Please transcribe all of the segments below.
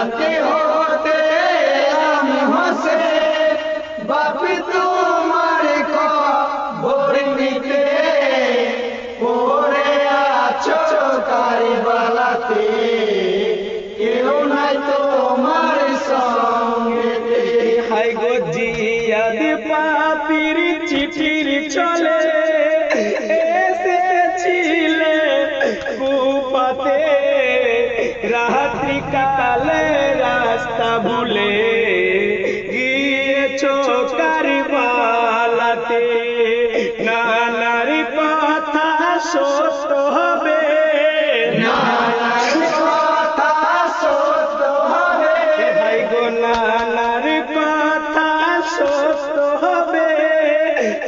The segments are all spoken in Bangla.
জান্নাতে হতে আমি হসে বাপি তোমার কবর নিতে পড়ে আছো কারবালাতে কেউ নাই তোমার সঙ্গেতে। হাই গো জিয়াদ পাপির চিঠির চলে এসেছিলে কুপাতে রাত্রি কালে রাস্তা ভুলে গিয়েছো কারবালাতে। নানার কথা সত্য হবে, নানার কথা সত্য হবে, ভাই গো নানার কথা সত্য হবে,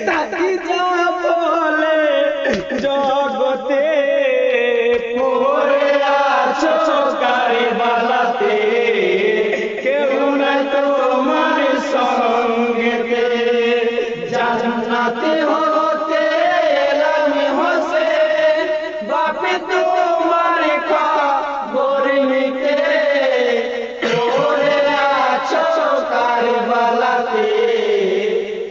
তাকে যা বলে জগতে পড়ে আছো কারবালাতে কেউ নাই তোমার সঙ্গেতে। জান্নাতে হতে আমি হসে বাপি তোমার কবর নিতে পড়ে আছো কারবালাতে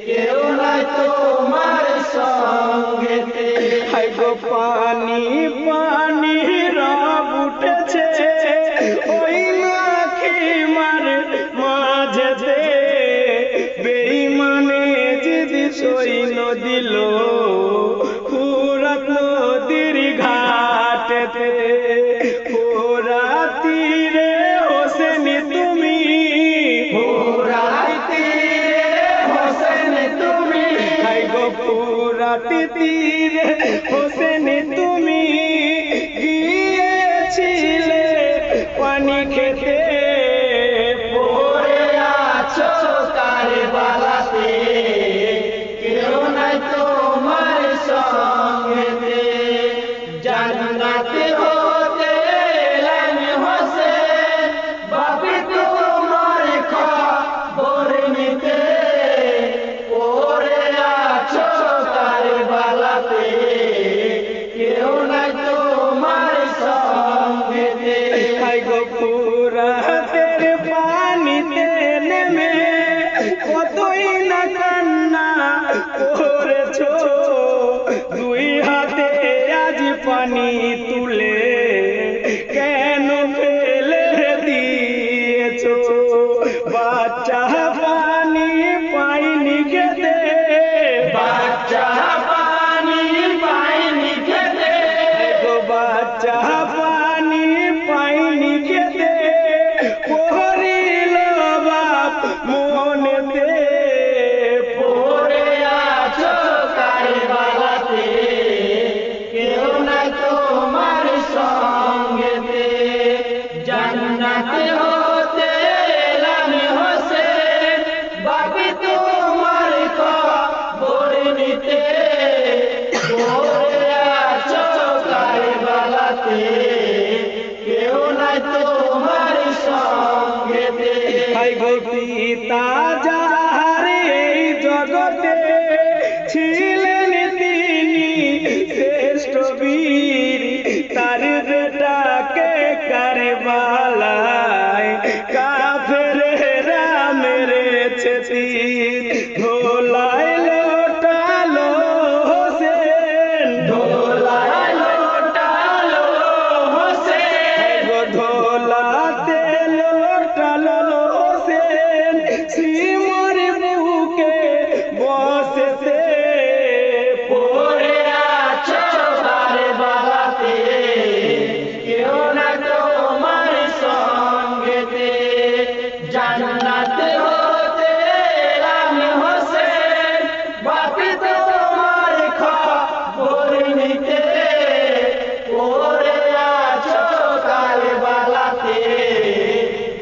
কেউ নাই তোমার সঙ্গেতে। হাই গো পানি পানি রব উঠেছে ওই লাখিমার মাঝেতে, বেঈমানে যদি সৈন্য দিল ফুরাত নদীর ঘাটেতে। ফুরাত তীরে হোসেনি তুমি, ফুরাত তীরে হোসেন তুমি, হাই গো ফুরাত তীরে হোসেনি তুমি গিয়েছিলে পানি খেতে। পড়ে আছো কারবালাতে কেউ নাই তোমার সঙ্গেতে। জান্নাতে হতে আমি হসে বাপি তোমার খবর নিতে পড়ে আছো কারবালাতে কেউ নাই তোমার সঙ্গেতে। হাই গো ফুরাতের পানিতে নেমে কতই না কান্না করেছো, দুই হাতে আজ পানি তুলে কেন ফেলে দিয়েছো। বাচ্চা পানি পাইনি খেতে, বাচ্চা পানি পাইনি খেতে, গো বাচ্চা পানি পাইনি খেতে, পড়িল বাপ মনেতে। পড়ে আছো কারবালাতে কেউ নাই তোমার সঙ্গেতে। জান্নাতে হতে আমি হসে বাপি তোমার কবর নিতে পড়ে আছো কারবালাতে কেউ নাই তোমার সঙ্গেতে। হাই গো পিতা যাহার এই জগতে ছিলেন তিনি শ্রেষ্ঠ বীর, তার বেটাকে কারবালায় কাফেরেরা মেরেছে তীর। ধোলায় লোটালো হোসেন, ধোলায় লোটালো হোসেন, গো ধোলাতে লোটালো হোসেন, শ্রীমর বুকে বসেছে। পড়ে আছো কারবালাতে কেউ না তোমার সঙ্গেতে। জান্নাতে হতে আমি হসে বাপি তোমার খবর নিতে পড়ে আছো কারবালাতে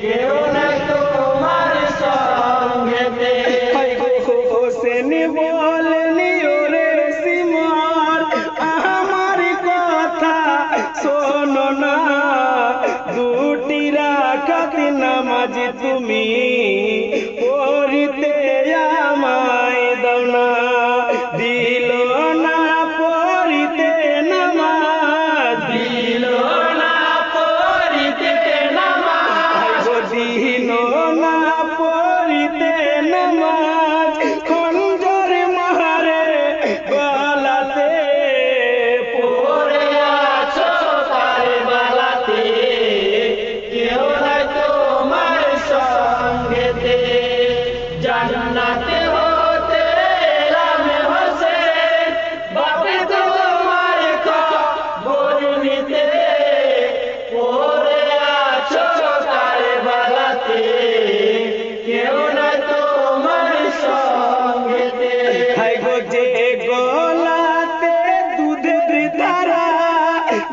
কেউ না তোমার সঙ্গেতে। হাই গো হোসেন বলেনি ওরে সিমর আমার কথা শোনো না, দুটি রাকাত নামাজ তুমি পড়িতে আমায় দাও না। দিল না পড়িতে নামাজ, দিল না পড়িতে নামাজ,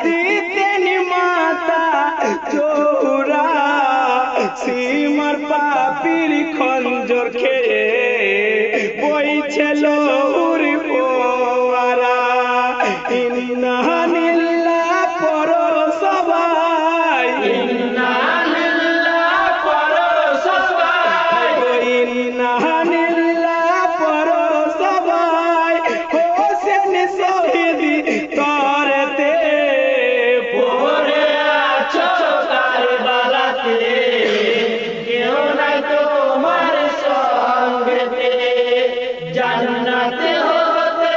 দিতেন মাতা জোহরা সীমার পাপির খঞ্জর খেয়ে বইছিল উরি পোয়ারা ইন্না লিল্লাহ পড়ো সবাই ইন্না লিল্লাহ পড়ো সবাই ইন্না লিল্লাহ পড়ো সবাই হোসেন শহীদ তরতে পড়ে আছো কারবালাতে কেউ নাই তোমার সঙ্গেতে জান্নাতে হতে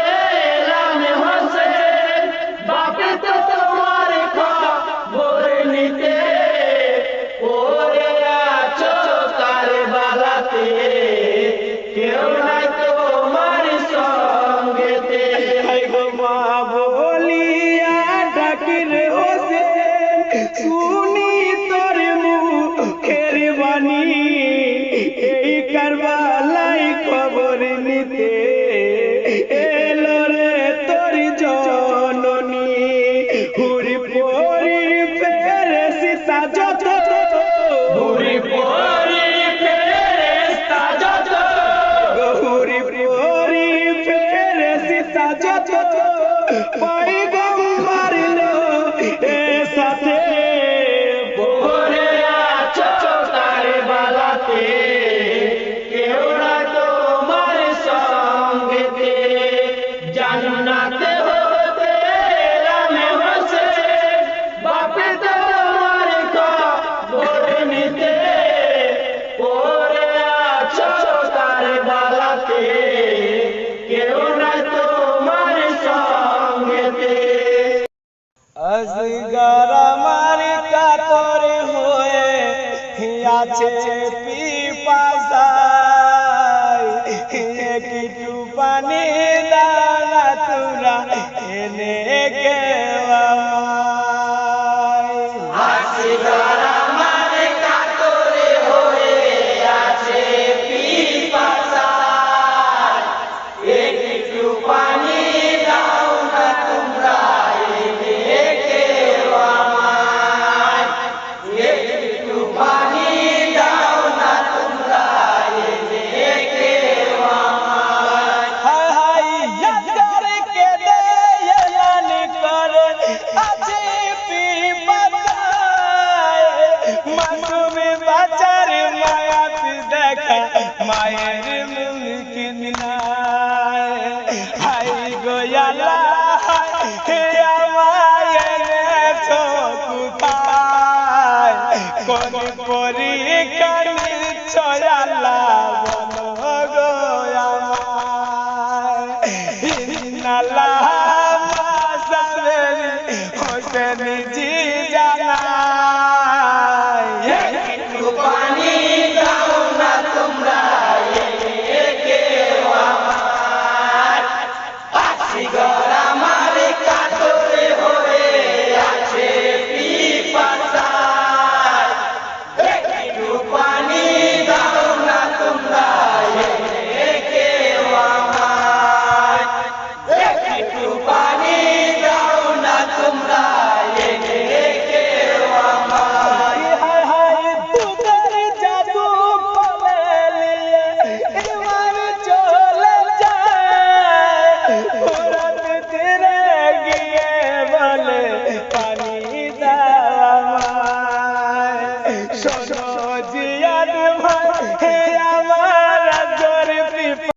এলাম হোসেন বাপে তো তোমার খবর নিতে পড়ে আছো কারবালাতে কেউ নাই তোমার সঙ্গেতে মা বলিয়া ডাকির হোসেন শুনি তোর মুখের বাণী এই কারবালাই খবর নিতে এলো রে তোর জননী হুরি পরি ফেরেশতা যত বুড়ি পরি ফেরেশতা যত গৌরী পরি ফেরেশতা যত পয়গম্বর লো এ সাথে পড়ে আছো কারবালাতে কেউ না তোমার সঙ্গেতে জান্নাতে হতে এলাম হোসেন বাপে তো তোমার খবর নিতে পড়ে আছো কারবালাতে কেউ না তোমার সঙ্গেতে আসগর আমার কাতরে হয়ে আছে পিপাসায় একটু পানি দানা তোরা এনে কেওয়ায় আসগর আমার কাতরে হয়ে আছে পিপাসায় একটু পানি দাও না তোমরা এনে কেউ আমায় একটু পানি দাও না তোমরা এনে কেউ আমায় হায় হায় ইয়াদার কে দে এলান করে আছে পিপাসায় মাসুমে বাচার মায়াত দেখা মায়ের মুমকিন নাই হায় গো আল্লাহ হে আমায় এনেছো কোথায় কোন পরীক্ষা নিশ্চয় আল্লাহ বলো গো আমায় ইন্নাল্লাহ মাসাবেরি হোসেন জি জানায় একটু পানি দাও না তোমরা এনে কেউ আমায় আসগর